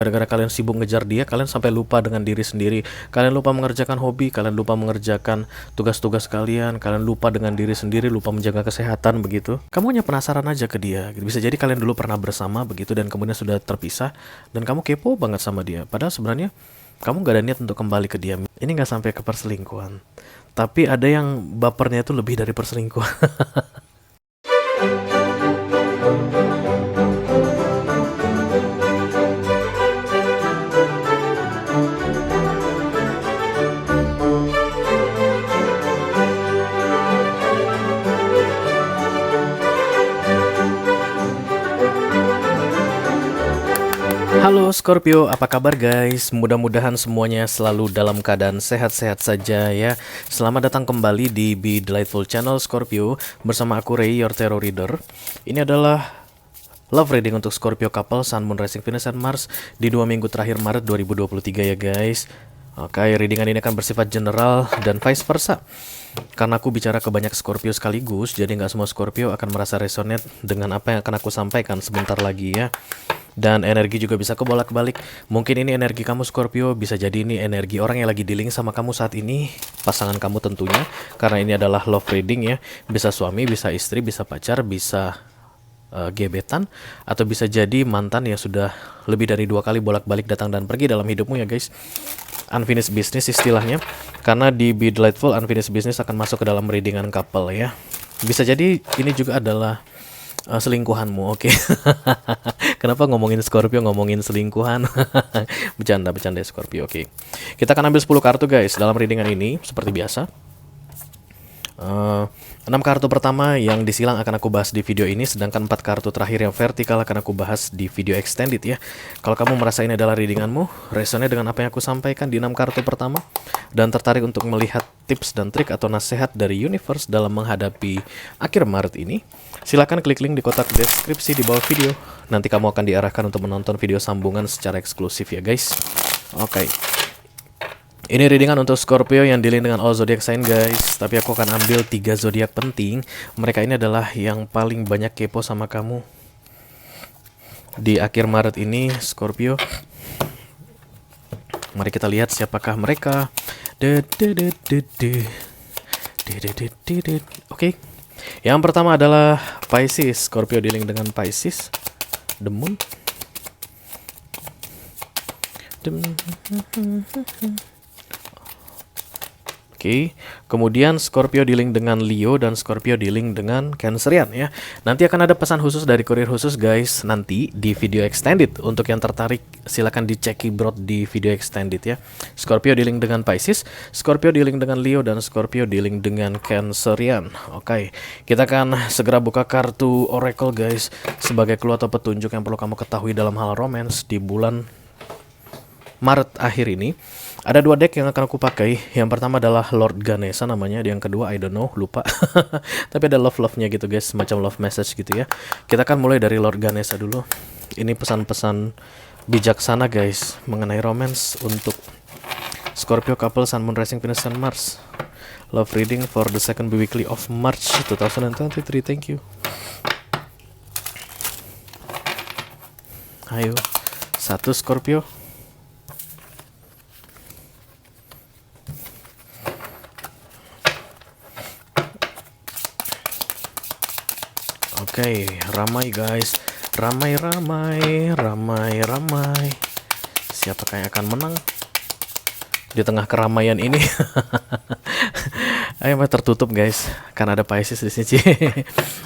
Gara-gara kalian sibuk ngejar dia, kalian sampai lupa dengan diri sendiri. Kalian lupa mengerjakan hobi, kalian lupa mengerjakan tugas-tugas kalian, kalian lupa dengan diri sendiri, lupa menjaga kesehatan begitu. Kamu hanya penasaran aja ke dia. Bisa jadi kalian dulu pernah bersama begitu dan kemudian sudah terpisah dan kamu kepo banget sama dia. Padahal sebenarnya kamu gak ada niat untuk kembali ke dia. Ini gak sampai ke perselingkuhan. Tapi ada yang bapernya itu lebih dari perselingkuhan. Halo Scorpio, apa kabar guys? Mudah-mudahan semuanya selalu dalam keadaan sehat-sehat saja ya. Selamat datang kembali di Be Delightful Channel Scorpio bersama aku Ray, your tarot reader. Ini adalah love reading untuk Scorpio couple, Sun, Moon, Rising, Venus, dan Mars di 2 minggu terakhir Maret 2023 ya guys. Oke, readingan ini akan bersifat general dan vice versa. Karena aku bicara ke banyak Scorpio sekaligus, jadi nggak semua Scorpio akan merasa resonate dengan apa yang akan aku sampaikan sebentar lagi ya. Dan energi juga bisa kebolak-balik. Mungkin ini energi kamu Scorpio, bisa jadi ini energi orang yang lagi dealing sama kamu saat ini, pasangan kamu tentunya, karena ini adalah love reading ya. Bisa suami, bisa istri, bisa pacar, bisa gebetan, atau bisa jadi mantan yang sudah lebih dari 2 kali bolak-balik datang dan pergi dalam hidupmu ya guys. Unfinished business istilahnya, karena di Be Delightful unfinished business akan masuk ke dalam readingan couple ya. Bisa jadi ini juga adalah selingkuhanmu, oke. Kenapa ngomongin Scorpio ngomongin selingkuhan? Bercanda Scorpio, oke. Kita akan ambil 10 kartu guys dalam readingan ini seperti biasa. 6 kartu pertama yang disilang akan aku bahas di video ini, sedangkan 4 kartu terakhir yang vertikal akan aku bahas di video extended ya. Kalau kamu merasa ini adalah readinganmu, resonnya dengan apa yang aku sampaikan di 6 kartu pertama, dan tertarik untuk melihat tips dan trik atau nasihat dari universe dalam menghadapi akhir Maret ini, silakan klik link di kotak deskripsi di bawah video. Nanti kamu akan diarahkan untuk menonton video sambungan secara eksklusif ya guys. Oke. Ini readingan untuk Scorpio yang dealing dengan all zodiac sign guys. Tapi aku akan ambil 3 zodiak penting. Mereka ini adalah yang paling banyak kepo sama kamu di akhir Maret ini Scorpio. Mari kita lihat siapakah mereka. Oke. Yang pertama adalah Pisces. Scorpio dealing dengan Pisces, The Moon. Oke, kemudian Scorpio dealing dengan Leo dan Scorpio dealing dengan Cancerian ya. Nanti akan ada pesan khusus dari kurir khusus guys nanti di video extended. Untuk yang tertarik silakan dicek keyboard di video extended ya. Scorpio dealing dengan Pisces, Scorpio dealing dengan Leo, dan Scorpio dealing dengan Cancerian. Oke, kita akan segera buka kartu Oracle guys sebagai clue atau petunjuk yang perlu kamu ketahui dalam hal romance di bulan Maret akhir ini. Ada 2 deck yang akan aku pakai. Yang pertama adalah Lord Ganesha namanya, yang kedua I don't know, lupa. Tapi ada love-nya gitu guys, semacam love message gitu ya. Kita akan mulai dari Lord Ganesha dulu. Ini pesan-pesan bijaksana guys mengenai romance untuk Scorpio couple, Sun, Moon, Rising, Venus, and Mars. Love reading for the second weekly of March 2023. Thank you. Ayo, 1 Scorpio. Oke, ramai guys. Ramai. Siapakah yang akan menang di tengah keramaian ini? Ayo, tertutup guys, kan ada Pisces di sini.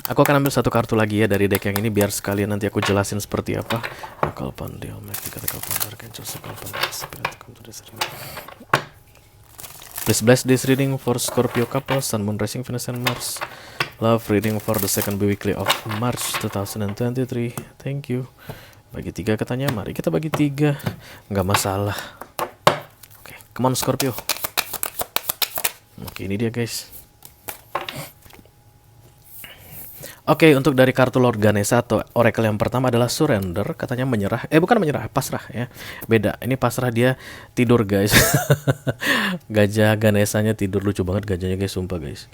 Aku akan ambil 1 kartu lagi ya dari deck yang ini biar sekalian nanti aku jelasin seperti apa. Please bless this reading for Scorpio couple, Sun, Moon, Rising, Venus, and Mars. Love reading for the second weekly of March 2023. Thank you. Bagi 3 katanya, mari kita bagi 3. Nggak masalah. Oke, come on Scorpio. Oke, ini dia guys. Oke, untuk dari kartu Lord Ganesha atau Oracle yang pertama adalah surrender, katanya menyerah. Bukan menyerah, pasrah ya. Beda, ini pasrah, dia tidur guys. Gajah Ganeshanya tidur, lucu banget gajahnya guys, sumpah guys.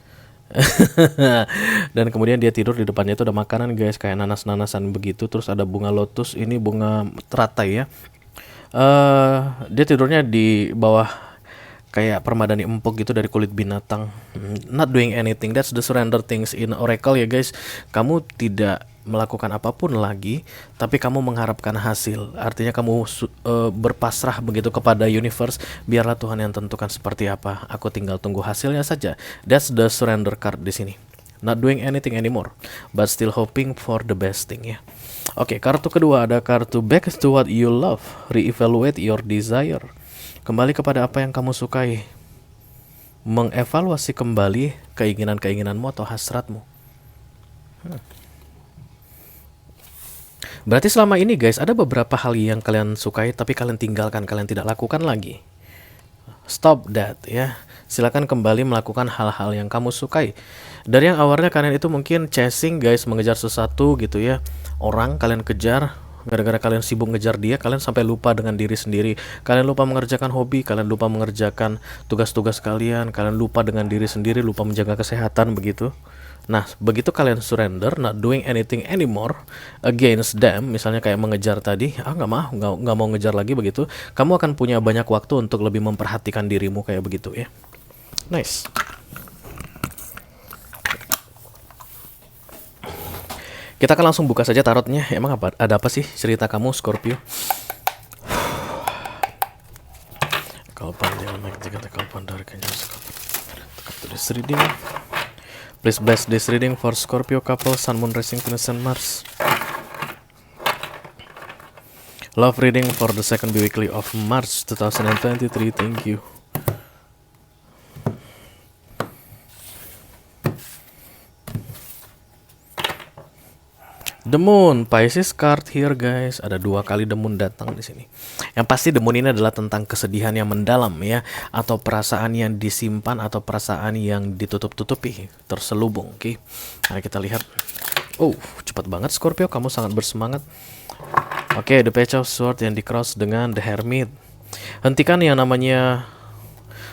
Dan kemudian dia tidur, di depannya itu ada makanan guys, kayak nanas-nanasan begitu. Terus ada bunga lotus, ini bunga teratai ya. Dia tidurnya di bawah kayak permadani empuk gitu dari kulit binatang. Not doing anything. That's the surrender things in Oracle ya guys. Kamu tidak melakukan apapun lagi, tapi kamu mengharapkan hasil. Artinya kamu berpasrah begitu kepada universe. Biarlah Tuhan yang tentukan seperti apa. Aku tinggal tunggu hasilnya saja. That's the surrender card di sini. Not doing anything anymore, but still hoping for the best thing ya. Oke, kartu kedua ada kartu back to what you love, reevaluate your desire. Kembali kepada apa yang kamu sukai. Mengevaluasi kembali keinginan-keinginanmu atau hasratmu. Berarti selama ini guys, ada beberapa hal yang kalian sukai tapi kalian tinggalkan, kalian tidak lakukan lagi. Stop that ya. Silakan kembali melakukan hal-hal yang kamu sukai. Dari yang awalnya kalian itu mungkin chasing guys, mengejar sesuatu gitu ya. Orang kalian kejar, gara-gara kalian sibuk ngejar dia, kalian sampai lupa dengan diri sendiri. Kalian lupa mengerjakan hobi, kalian lupa mengerjakan tugas-tugas kalian lupa dengan diri sendiri, lupa menjaga kesehatan begitu. Nah, begitu kalian surrender, not doing anything anymore against them, misalnya kayak mengejar tadi, nggak mau ngejar lagi begitu, kamu akan punya banyak waktu untuk lebih memperhatikan dirimu kayak begitu ya. Nice. Kita akan langsung buka saja tarotnya. Emang ada apa sih cerita kamu Scorpio? Kalpan dia naik tiga kalpan dari kanya reading. Please bless this reading for Scorpio couple, Sun, Moon, Rising, Venus, and Mars. Love reading for the second weekly of March 2023. Thank you. The Moon, Pisces card here guys. Ada 2 kali The Moon datang di sini. Yang pasti The Moon ini adalah tentang kesedihan yang mendalam ya, atau perasaan yang disimpan atau perasaan yang ditutup-tutupi, terselubung. Oke. Nah, kita lihat. Oh, cepat banget Scorpio, kamu sangat bersemangat. Oke, The Page of Swords yang di cross dengan The Hermit. Hentikan yang namanya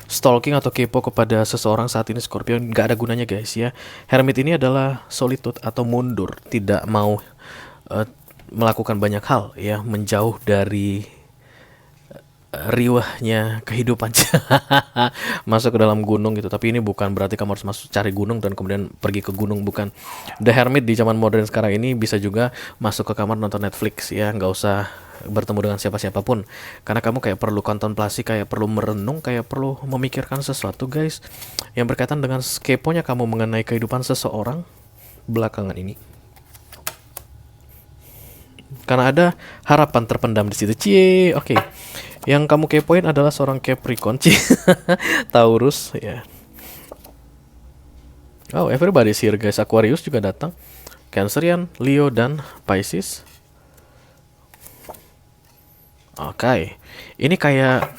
stalking atau kepo kepada seseorang saat ini Scorpio, nggak ada gunanya guys ya. Hermit ini adalah solitude atau mundur, tidak mau melakukan banyak hal ya, menjauh dari riwahnya kehidupan. Masuk ke dalam gunung gitu. Tapi ini bukan berarti kamu harus masuk cari gunung dan kemudian pergi ke gunung, bukan. The Hermit di zaman modern sekarang ini bisa juga masuk ke kamar nonton Netflix ya, nggak usah bertemu dengan siapa-siapa pun, karena kamu kayak perlu kontemplasi, kayak perlu merenung, kayak perlu memikirkan sesuatu guys, yang berkaitan dengan keponya kamu mengenai kehidupan seseorang belakangan ini, karena ada harapan terpendam di situ. Cie, oke. Yang kamu kepoin adalah seorang Capricorn, Taurus ya. Oh, everybody's here guys. Aquarius juga datang, Cancerian, Leo, dan Pisces. Oke, ini kayak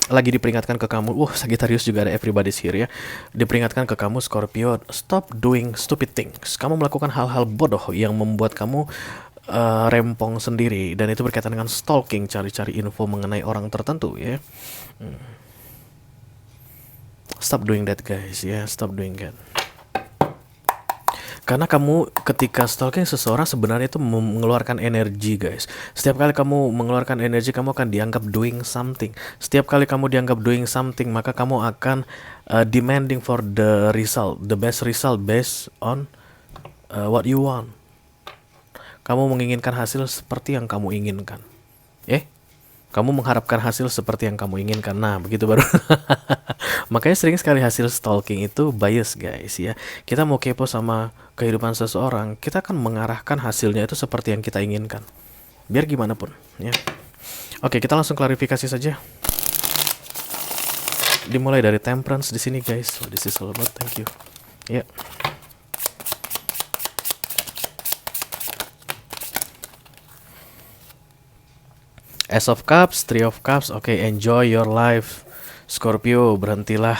lagi diperingatkan ke kamu. Sagittarius juga ada, everybody's here ya. Diperingatkan ke kamu Scorpio, stop doing stupid things. Kamu melakukan hal-hal bodoh yang membuat kamu rempong sendiri, dan itu berkaitan dengan stalking, cari-cari info mengenai orang tertentu ya. Stop doing that guys ya, stop doing that. Karena kamu ketika stalking seseorang sebenarnya itu mengeluarkan energi guys. Setiap kali kamu mengeluarkan energi, kamu akan dianggap doing something. Setiap kali kamu dianggap doing something, maka kamu akan demanding for the result, the best result based on what you want. Kamu menginginkan hasil seperti yang kamu inginkan. Kamu mengharapkan hasil seperti yang kamu inginkan. Nah, begitu baru. Makanya sering sekali hasil stalking itu bias guys ya. Kita mau kepo sama kehidupan seseorang, kita akan mengarahkan hasilnya itu seperti yang kita inginkan, biar gimana pun ya. Oke, kita langsung klarifikasi saja. Dimulai dari Temperance di sini guys. This is all about, thank you. Ya. Ace of Cups, Three of Cups. Oke, enjoy your life Scorpio. Berhentilah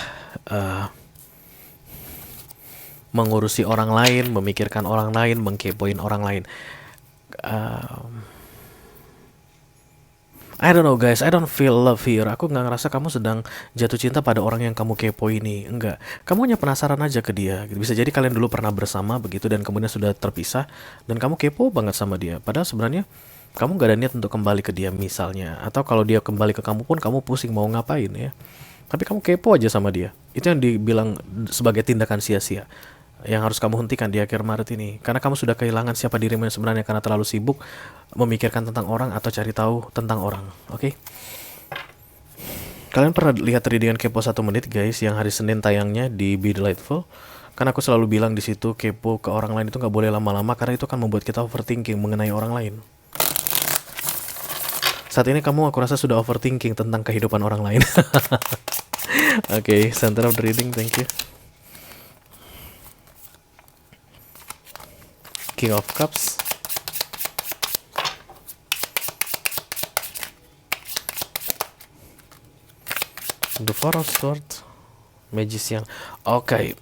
mengurusi orang lain, memikirkan orang lain, mengkepoin orang lain. I don't know guys, I don't feel love here. Aku nggak ngerasa kamu sedang jatuh cinta pada orang yang kamu kepo ini. Enggak, kamu hanya penasaran aja ke dia. Bisa jadi kalian dulu pernah bersama begitu, dan kemudian sudah terpisah, dan kamu kepo banget sama dia. Padahal sebenarnya Kamu gak ada niat untuk kembali ke dia misalnya, atau kalau dia kembali ke kamu pun kamu pusing mau ngapain ya. Tapi kamu kepo aja sama dia. Itu yang dibilang sebagai tindakan sia-sia yang harus kamu hentikan di akhir Maret ini. Karena kamu sudah kehilangan siapa dirimu yang sebenarnya karena terlalu sibuk memikirkan tentang orang atau cari tahu tentang orang. Oke? Kalian pernah lihat readingan kepo 1 menit guys yang hari Senin tayangnya di Be Delightful? Kan aku selalu bilang di situ kepo ke orang lain itu nggak boleh lama-lama karena itu kan membuat kita overthinking mengenai orang lain. Saat ini kamu aku rasa sudah overthinking tentang kehidupan orang lain. Oke, center of the reading, thank you. King of Cups. The Four of Swords. Magician. Oke.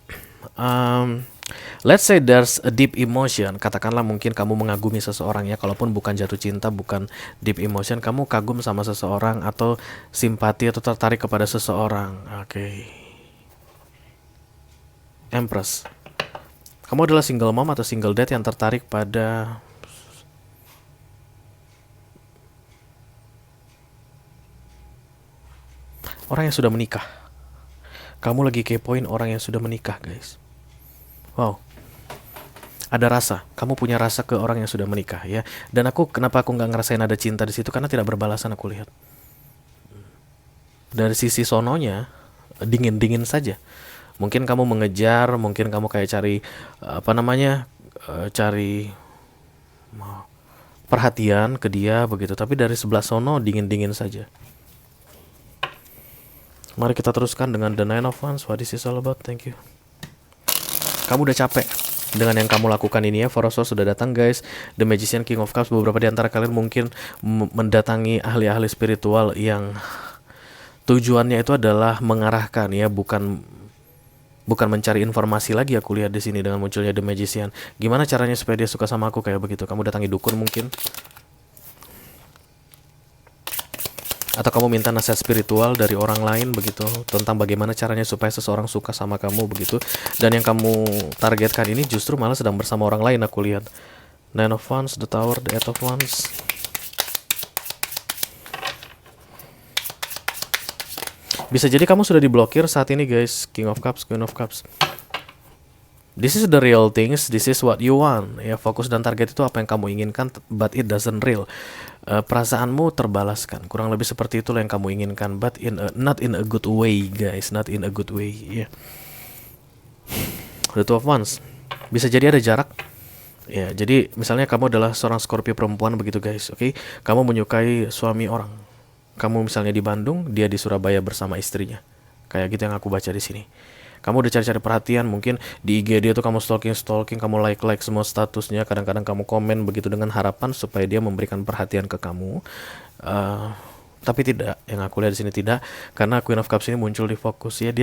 Let's say there's a deep emotion. Katakanlah mungkin kamu mengagumi seseorang ya. Kalaupun bukan jatuh cinta, bukan deep emotion, kamu kagum sama seseorang atau simpati atau tertarik kepada seseorang. Oke. Empress. Kamu adalah single mom atau single dad yang tertarik pada orang yang sudah menikah. Kamu lagi kepoin orang yang sudah menikah, guys. Wow. Ada rasa, kamu punya rasa ke orang yang sudah menikah ya. Dan kenapa aku nggak ngerasain ada cinta di situ karena tidak berbalasan aku lihat. Dari sisi sononya dingin-dingin saja. Mungkin kamu mengejar, mungkin kamu kayak cari cari perhatian ke dia begitu. Tapi dari sebelah sono dingin-dingin saja. Mari kita teruskan dengan The Nine of Wands. What is this all about? Thank you. Kamu udah capek dengan yang kamu lakukan ini ya. Four of Swords sudah datang guys. The Magician, King of Cups. Beberapa di antara kalian mungkin mendatangi ahli-ahli spiritual yang tujuannya itu adalah mengarahkan ya, bukan mencari informasi lagi. Aku lihat di sini dengan munculnya The Magician. Gimana caranya supaya dia suka sama aku kayak begitu? Kamu datangi dukun mungkin, atau kamu minta nasihat spiritual dari orang lain begitu tentang bagaimana caranya supaya seseorang suka sama kamu begitu. Dan yang kamu targetkan ini justru malah sedang bersama orang lain. Aku lihat Nine of Wands, The Tower, The Eight of Wands. Bisa jadi kamu sudah diblokir saat ini guys. King of Cups, Queen of Cups. This is the real things, this is what you want. Ya, fokus dan target itu apa yang kamu inginkan, but it doesn't real. Perasaanmu terbalaskan. Kurang lebih seperti itulah yang kamu inginkan, but not in a good way, guys. Not in a good way. Yeah. The Two of Wands. Bisa jadi ada jarak. Ya, jadi misalnya kamu adalah seorang Scorpio perempuan begitu, guys. Oke, kamu menyukai suami orang. Kamu misalnya di Bandung, dia di Surabaya bersama istrinya. Kayak gitu yang aku baca di sini. Kamu udah cari-cari perhatian, mungkin di IG dia tuh kamu stalking, kamu like semua statusnya, kadang-kadang kamu komen begitu dengan harapan supaya dia memberikan perhatian ke kamu. Tapi tidak, yang aku lihat di sini tidak, karena Queen of Cups ini muncul di fokus ya,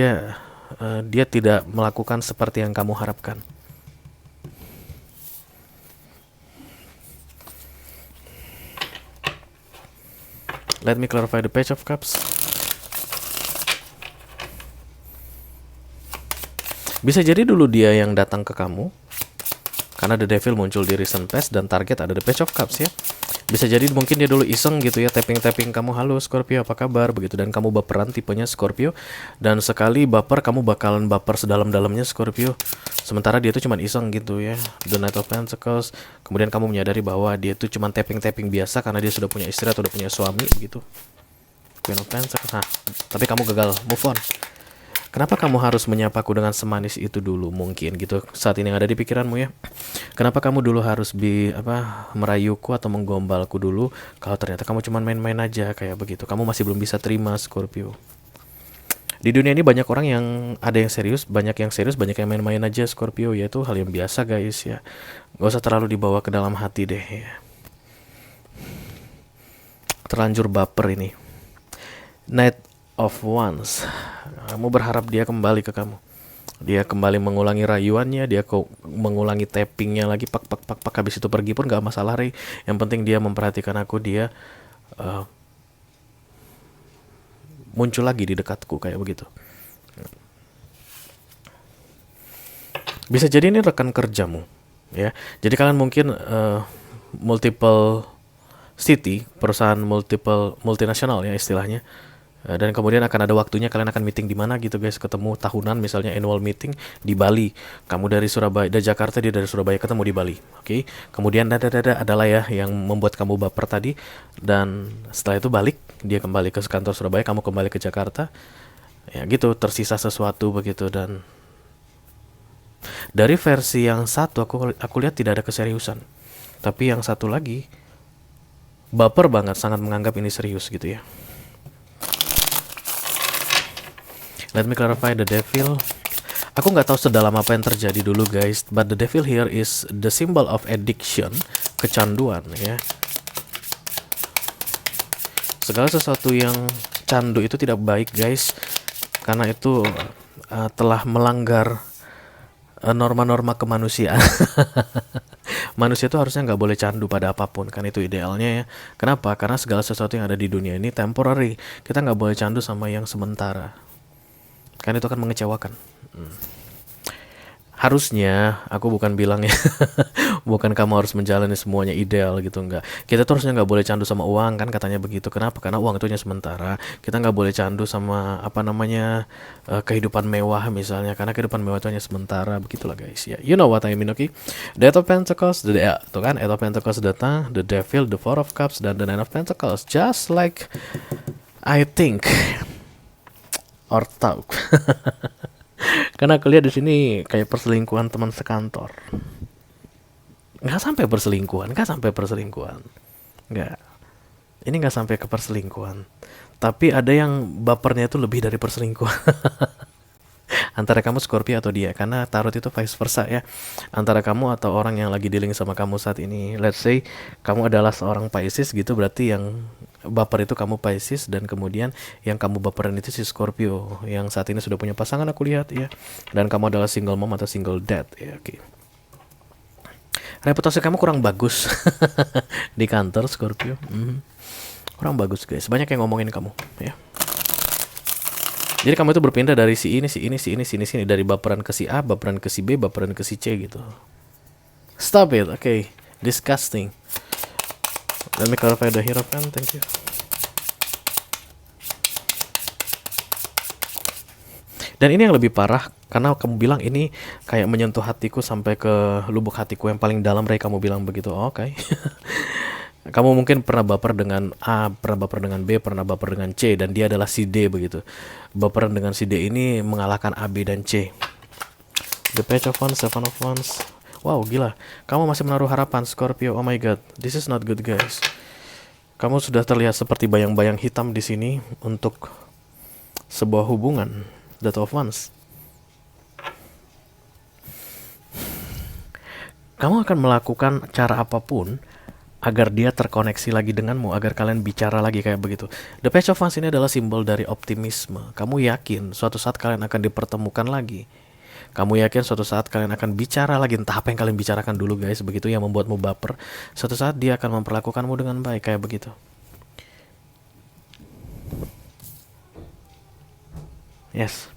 dia tidak melakukan seperti yang kamu harapkan. Let me clarify the Page of Cups. Bisa jadi dulu dia yang datang ke kamu, karena The Devil muncul di recent past dan target ada the Page of Cups ya. Bisa jadi mungkin dia dulu iseng gitu ya, tapping kamu, halo Scorpio apa kabar begitu, dan kamu baperan tipenya Scorpio, dan sekali baper kamu bakalan baper sedalam-dalamnya Scorpio. Sementara dia tuh cuman iseng gitu ya. The Knight of Pentacles. Kemudian kamu menyadari bahwa dia tuh cuman tapping biasa karena dia sudah punya istri atau udah punya suami begitu. Queen of Pentacles. Nah, tapi kamu gagal move on. Kenapa kamu harus menyapaku dengan semanis itu dulu mungkin gitu saat ini yang ada di pikiranmu ya. Kenapa kamu dulu harus merayuku atau menggombalku dulu kalau ternyata kamu cuma main-main aja kayak begitu. Kamu masih belum bisa terima Scorpio. Di dunia ini banyak orang yang ada yang serius, banyak yang main-main aja Scorpio ya, itu hal yang biasa guys ya. Gak usah terlalu dibawa ke dalam hati deh ya. Terlanjur baper ini. Knight of Wands. Kamu berharap dia kembali ke kamu. Dia kembali mengulangi rayuannya, dia mengulangi tappingnya lagi, pak habis itu pergi pun gak masalah Rey. Yang penting dia memperhatikan aku, dia muncul lagi di dekatku kayak begitu. Bisa jadi ini rekan kerjamu ya. Jadi kalian mungkin multiple city, perusahaan multinasional ya istilahnya. Dan kemudian akan ada waktunya kalian akan meeting di mana gitu guys, ketemu tahunan misalnya annual meeting di Bali. Kamu dari Surabaya, dari Jakarta, dia dari Surabaya, ketemu di Bali. Oke. Kemudian adalah ya yang membuat kamu baper tadi, dan setelah itu balik, dia kembali ke kantor Surabaya, kamu kembali ke Jakarta. Ya gitu, tersisa sesuatu begitu. Dan dari versi yang satu aku lihat tidak ada keseriusan. Tapi yang satu lagi baper banget, sangat menganggap ini serius gitu ya. Let me clarify the devil. Aku nggak tahu sedalam apa yang terjadi dulu guys, but the devil here is the symbol of addiction, kecanduan ya. Segala sesuatu yang candu itu tidak baik guys, karena itu telah melanggar norma-norma kemanusiaan. Manusia itu harusnya nggak boleh candu pada apapun, kan itu idealnya ya. Kenapa? Karena segala sesuatu yang ada di dunia ini temporary. Kita nggak boleh candu sama yang sementara, kan itu akan mengecewakan. Harusnya, aku bukan bilang ya, bukan kamu harus menjalani semuanya ideal gitu, enggak. Kita tuh harusnya nggak boleh candu sama uang, kan katanya begitu. Kenapa? Karena uang itu hanya sementara. Kita nggak boleh candu sama apa namanya kehidupan mewah misalnya, karena kehidupan mewah itu hanya sementara. Begitulah guys ya. You know what I mean, okay? The Eight of Pentacles, tuh kan, Eight of Pentacles datang, the Devil, the Four of Cups, dan the Nine of Pentacles. Just like I think or talk. Karena aku lihat di sini kayak perselingkuhan teman sekantor. Nggak sampai perselingkuhan. Nggak. Ini nggak sampai ke perselingkuhan. Tapi ada yang bapernya itu lebih dari perselingkuhan. Antara kamu Scorpio atau dia, karena tarot itu vice versa ya. Antara kamu atau orang yang lagi dealing sama kamu saat ini. Let's say kamu adalah seorang Pisces gitu, berarti yang baper itu kamu Pisces, dan kemudian yang kamu baperan itu si Scorpio yang saat ini sudah punya pasangan aku lihat ya. Dan kamu adalah single mom atau single dad ya, oke. Reputasi kamu kurang bagus di kantor Scorpio. Kurang bagus guys, banyak yang ngomongin kamu ya. Jadi kamu itu berpindah dari si ini, dari baperan ke si A, baperan ke si B, baperan ke si C gitu. Stop it, okay. Disgusting. Let me clarify the Hierophant, thank you. Dan ini yang lebih parah, karena kamu bilang ini kayak menyentuh hatiku sampai ke lubuk hatiku yang paling dalam, Ray, kamu bilang begitu, oke. Kamu mungkin pernah baper dengan A, pernah baper dengan B, pernah baper dengan C, dan dia adalah si D begitu. Baperan dengan si D ini mengalahkan A, B, dan C. The Page of Wands, Seven of Wands. Wow, gila. Kamu masih menaruh harapan, Scorpio. Oh my god, this is not good guys. Kamu sudah terlihat seperti bayang-bayang hitam di sini untuk sebuah hubungan. The Two of Wands. Kamu akan melakukan cara apapun agar dia terkoneksi lagi denganmu, agar kalian bicara lagi kayak begitu. The Page of Wands ini adalah simbol dari optimisme. Kamu yakin suatu saat kalian akan dipertemukan lagi. Kamu yakin suatu saat kalian akan bicara lagi, entah apa yang kalian bicarakan dulu guys, begitu yang membuatmu baper. Suatu saat dia akan memperlakukanmu dengan baik kayak begitu. Yes.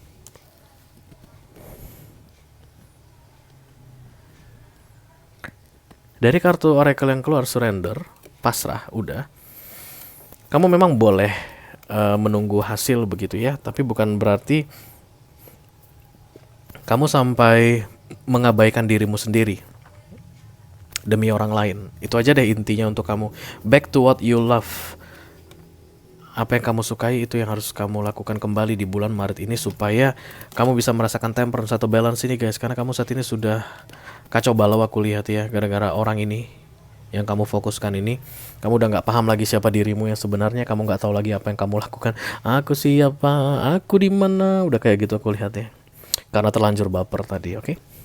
Dari kartu oracle yang keluar, surrender, pasrah, udah. Kamu memang boleh menunggu hasil begitu ya, tapi bukan berarti kamu sampai mengabaikan dirimu sendiri demi orang lain. Itu aja deh intinya untuk kamu. Back to what you love. Apa yang kamu sukai itu yang harus kamu lakukan kembali di bulan Maret ini, supaya kamu bisa merasakan temperance atau balance ini guys. Karena kamu saat ini sudah kacau balau aku lihat ya, gara-gara orang ini yang kamu fokuskan ini. Kamu udah gak paham lagi siapa dirimu yang sebenarnya. Kamu gak tahu lagi apa yang kamu lakukan. Aku siapa, aku di mana, udah kayak gitu aku lihat ya, karena terlanjur baper tadi, oke?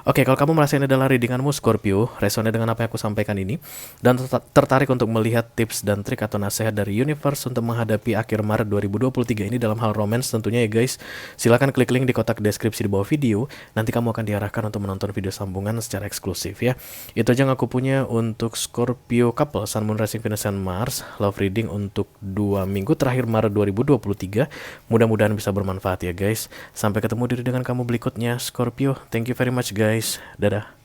Oke, kalau kamu merasa ini adalah readinganmu Scorpio, resonate dengan apa yang aku sampaikan ini, dan tertarik untuk melihat tips dan trik atau nasihat dari universe untuk menghadapi akhir Maret 2023 ini dalam hal romance tentunya ya guys, silakan klik link di kotak deskripsi di bawah video. Nanti kamu akan diarahkan untuk menonton video sambungan secara eksklusif ya. Itu aja yang aku punya untuk Scorpio couple, Sun, Moon, Rising, Venus, and Mars love reading untuk 2 minggu terakhir Maret 2023. Mudah-mudahan bisa bermanfaat ya guys. Sampai ketemu di readingan kamu berikutnya Scorpio. Thank you very much guys. Dadah.